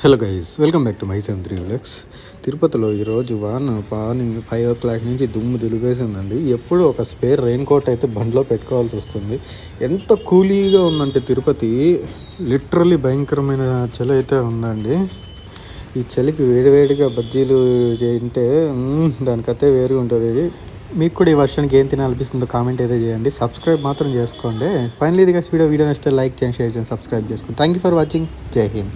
Hello guys, welcome back to my 73 vlogs. తిరుపతిలో ఈరోజు morning 5 o'clock నుంచి దుమ్ము దులిపేసిందండి. ఎప్పుడు ఒక స్పేర్ రెయిన్ కోట్ అయితే బండిలో పెట్టుకోవాల్సి వస్తుంది. ఎంత కూలీగా ఉందంటే తిరుపతి, లిటరలీ భయంకరమైన చలి అయితే ఉందండి. ఈ చలికి వేడివేడిగా బజ్జీలు తింటే దానికైతే వేరుగా ఉంటుంది. మీకు కూడా ఈ వర్షానికి ఏం తినాలనిపిస్తుందో కామెంట్ అయితే చేయండి. సబ్స్క్రైబ్ మాత్రం చేసుకోండి. ఫైనలీ ఇది వీడియో నచ్చితే లైక్ చేయండి, షేర్ చేయండి, సబ్స్క్రైబ్ చేసుకోండి. Thank you for watching. జై హింద్.